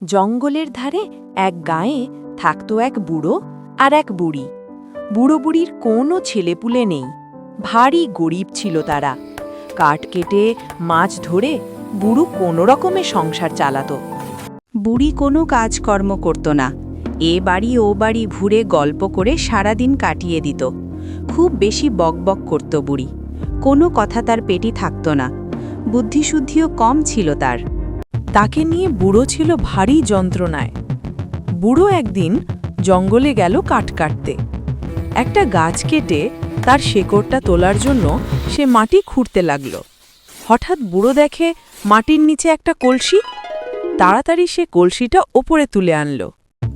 জঙ্গলের ধারে এক গাঁয়ে থাকত এক বুড়ো আর এক বুড়ি। বুড়ো বুড়ির কোনো ছেলেপুলে নেই, ভারী গরিব ছিল তারা। কাঠ কেটে মাছ ধরে বুড়ো কোনো রকমে সংসার চালাত। বুড়ি কোনো কাজকর্ম করত না, এ বাড়ি ও বাড়ি ঘুরে গল্প করে সারাদিন কাটিয়ে দিত। খুব বেশি বকবক করত বুড়ি, কোনো কথা তার পেটি থাকত না, বুদ্ধিশুদ্ধিও কম ছিল তার। তাকে নিয়ে বুড়ো ছিল ভারী যন্ত্রণায়। বুড়ো একদিন জঙ্গলে গেল কাঠ কাটতে। একটা গাছ কেটে তার শেকড়টা তোলার জন্য সে মাটি খুঁড়তে লাগল। হঠাৎ বুড়ো দেখে মাটির নিচে একটা কলসি। তাড়াতাড়ি সে কলসিটা ওপরে তুলে আনল।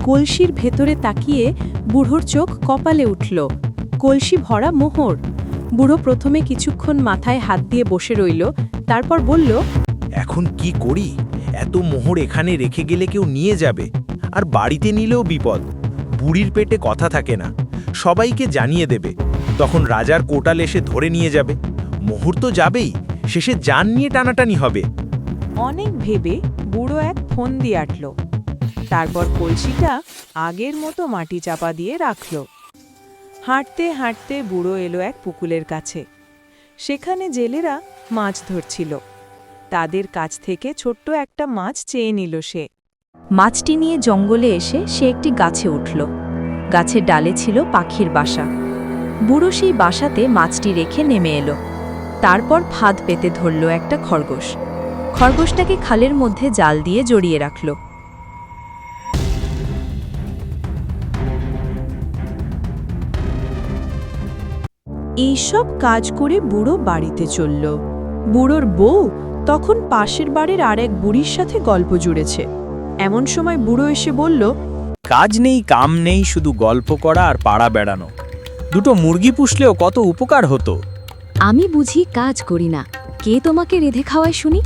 কলসির ভেতরে তাকিয়ে বুড়োর চোখ কপালে উঠল। কলসি ভরা মোহর। বুড়ো প্রথমে কিছুক্ষণ মাথায় হাত দিয়ে বসে রইল, তারপর বলল, এখন কি করি? এত মোহর এখানে রেখে গেলে কেউ নিয়ে যাবে, আর বাড়িতে নিলেও বিপদ। বুড়ির পেটে কথা থাকে না, সবাইকে জানিয়ে দেবে। তখন রাজার কোটাল এসে ধরে নিয়ে যাবে। মোহর তো যাবেই, শেষে জান নিয়ে টানাটানি হবে। অনেক ভেবে বুড়ো এক ফোন দিয়ে আটল। তারপর কলসিটা আগের মতো মাটি চাপা দিয়ে রাখল। হাঁটতে হাঁটতে বুড়ো এলো এক পুকুরের কাছে। সেখানে জেলেরা মাছ ধরছিল। তাদের কাছ থেকে ছোট্ট একটা মাছ চেয়ে নিল সে। মাছটি নিয়ে জঙ্গলে এসে সে একটি গাছে উঠল। গাছের ডালে ছিল পাখির বাসা। বুড়ো সেই বাসাতে মাছটি রেখে নেমে এলো। তারপর ফাঁদ পেতে ধরল একটা খরগোশ। খরগোশটাকে খালের মধ্যে জাল দিয়ে জড়িয়ে রাখল। এইসব কাজ করে বুড়ো বাড়িতে চলল। বুড়োর বউ তখন পাশের বাড়ির আরেক বুড়ির সাথে গল্প জুড়েছে। এমন সময় বুড়ো এসে বলল, কাজ নেই কাম নেই, শুধু গল্প করা আর পাড়া বেড়ানো। দুটো মুরগি পুষলেও কত উপকার হতো। আমি বুঝি কাজ করি না, কে তোমাকে রেঁধে খাওয়ায় শুনি?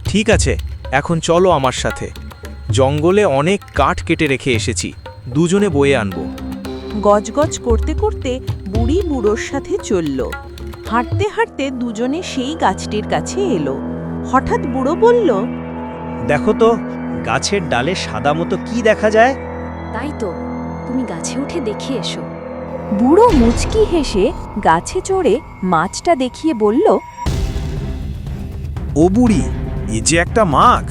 ঠিক আছে, এখন চলো আমার সাথে। জঙ্গলে অনেক কাঠ কেটে রেখে এসেছি, দুজনে বয়ে আনবো। গজগজ করতে করতে বুড়ি বুড়োর সাথে চলল। হাঁটতে হাঁটতে দুজনে সেই গাছটির কাছে এলো। হঠাৎ বুড়ো বলল, দেখো তো, গাছের ডালে সাদা মতো কি দেখা যায়? তাই তো, তুমি গাছে উঠে দেখে এসো। বুড়ো মুচকি হেসে গাছে চড়ে মাছটা দেখিয়ে বলল, ও বুড়ি, এ যে একটা মাছ।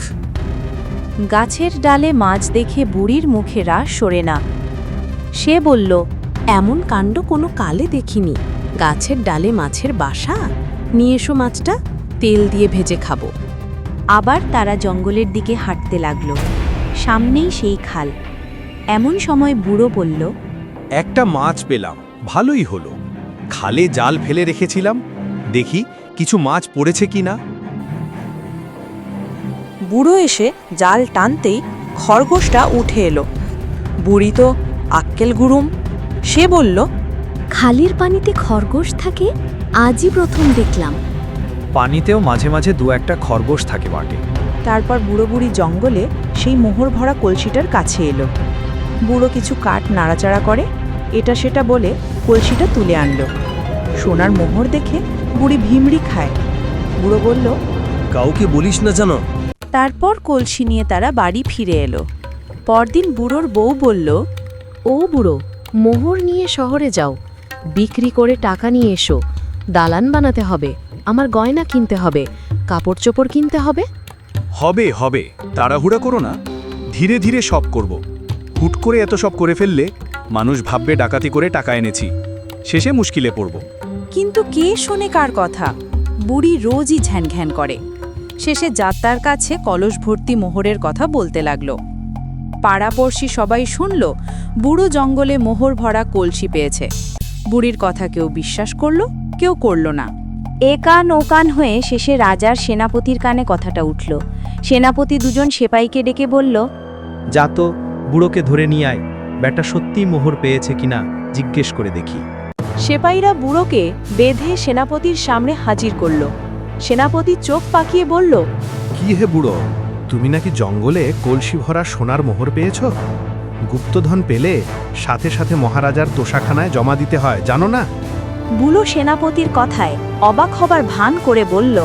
গাছের ডালে মাছ দেখে বুড়ির মুখে রাশ সরে না। সে বলল, এমন কাণ্ড কোনো কালে দেখিনি। গাছের ডালে মাছের বাসা, নিয়ে এসো মাছটা, তেল দিয়ে ভেজে খাবো। আবার তারা জঙ্গলের দিকে হাঁটতে লাগল। সামনেই সেই খাল। এমন সময় বুড়ো বলল, একটা মাছ পেলাম, ভালোই হলো। খালে জাল ফেলে রেখেছিলাম, দেখি কিছু মাছ পড়েছে কিনা। বুড়ো এসে জাল টানতেই খরগোশটা উঠে এলো। বুড়ি তো আক্কেল গুরুম। সে বলল, খালির পানিতে খরগোশ থাকে, আজই প্রথম দেখলাম। পানিতেও মাঝে মাঝে দু একটা খরগোশ থাকে বটে। তারপর বুড়ো বুড়ি জঙ্গলে সেই মোহর ভরা কলসিটার কাছে এলো। বুড়ো কিছু কাঠ নাড়াচাড়া করে, এটা সেটা বলে কলসিটা তুলে আনলো। সোনার মোহর দেখে বুড়ি ভিমড়ি খায়। বুড়ো বলল, কাউকে বলিস না জানো। তারপর কলসি নিয়ে তারা বাড়ি ফিরে এলো। পরদিন বুড়োর বউ বলল, ও বুড়ো, মোহর নিয়ে শহরে যাও, বিক্রি করে টাকা নিয়ে এসো। দালান বানাতে হবে, আমার গয়না কিনতে হবে, কাপড় চোপড় কিনতে হবে। হবে হবে, তাড়াহুড়া করো না, ধীরে ধীরে সব করব। হুট করে এত সব করে ফেললে মানুষ ভাববে ডাকাতি করে টাকা এনেছি, শেষে মুশকিলে পড়ব। কিন্তু কে শোনে কার কথা? বুড়ি রোজই ঝ্যানঘ্যান করে। শেষে যাত্রার কাছে কলস ভর্তি মোহরের কথা বলতে লাগল। পাড়াপড়শি সবাই শুনল বুড়ো জঙ্গলে মোহর ভরা কলসি পেয়েছে। বুড়ির কথা কেউ বিশ্বাস করল, কেউ করল না। এ কান ও কান হয়ে শেষে রাজার সেনাপতির কানে কথাটা উঠল। সেনাপতি দুজন সেপাইকে ডেকে বলল, যা তো, বুড়োকে ধরে নিয়ে আয়, ব্যাটা সত্যি মোহর পেয়েছে কিনা জিজ্ঞেস করে দেখি। সেপাইরা বুড়োকে বেঁধে সেনাপতির সামনে হাজির করল। সেনাপতি চোখ পাকিয়ে বলল, কি হে বুড়ো, তুমি নাকি জঙ্গলে কলসি ভরা সোনার মোহর পেয়েছ? গুপ্তধন পেলে সাথে সাথে মহারাজার তোষাখানায় জমা দিতে হয়, জানো না? বুড়ো সেনাপতির কথায় অবাক হবার ভান করে বলল,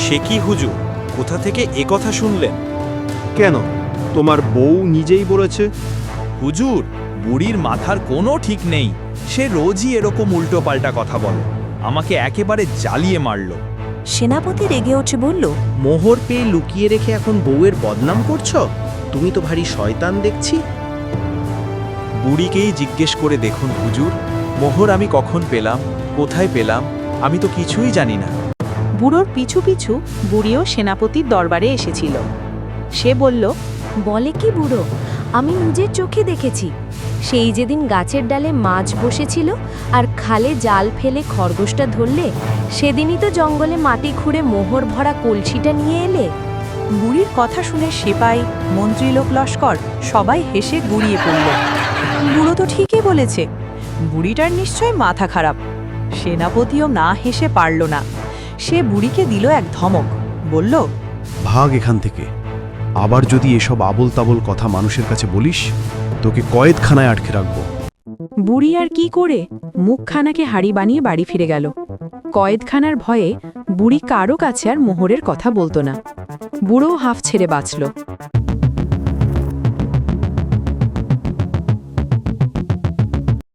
সে কি হুজুর, কোথা থেকে এ কথা শুনলেন? কেন, তোমার বউ নিজেই বলেছে। হুজুর, বুড়ির মাথার কোনো ঠিক নেই। সে রোজই এরকম উল্টোপাল্টা কথা বলে। আমাকে একেবারে জ্বালিয়ে মারল। সেনাপতি রেগে উঠে বলল, মোহর পেয়ে লুকিয়ে রেখে এখন বউয়ের বদনাম করছো? তুমি তো ভারী শয়তান দেখছি। বুড়িকেই জিজ্ঞেস করে দেখুন হুজুর, মোহর আমি কখন পেলাম, কোথায় পেলাম, আমি তো কিছুই জানি না। বুড়োর পিছু পিছু বুড়িও সেনাপতির দরবারে এসেছিল। সে বলল, বলে কি বুড়ো, আমি নিজের চোখে দেখেছি। সেই যেদিন গাছের ডালে মাছ বসেছিল আর খালে জাল ফেলে খরগোশটা ধরলে, সেদিনই তো জঙ্গলে মাটি খুঁড়ে মোহর ভরা কলসিটা নিয়ে এলে। বুড়ির কথা শুনে সেপাই, মন্ত্রীলোক লস্কর সবাই হেসে গুড়িয়ে পড়ল। বুড়ো তো ঠিকই বলেছে, বুড়িটার নিশ্চয় মাথা খারাপ। সেনাপতিও না হেসে পারল না। সে বুড়িকে দিল এক ধমক, বলল, ভাগ এখান থেকে। আবার যদি এসব আবল তাবল কথা মানুষের কাছে বলিস, তোকে কয়েদখানায় আটকে রাখবো। বুড়ি আর কি করে মুখখানাকে হাড়ি বানিয়ে বাড়ি ফিরে গেল। কয়েদখানার ভয়ে বুড়ি কারো কাছে আর মোহরের কথা বলতো না। বুড়ো হাফ ছেড়ে বাঁচল।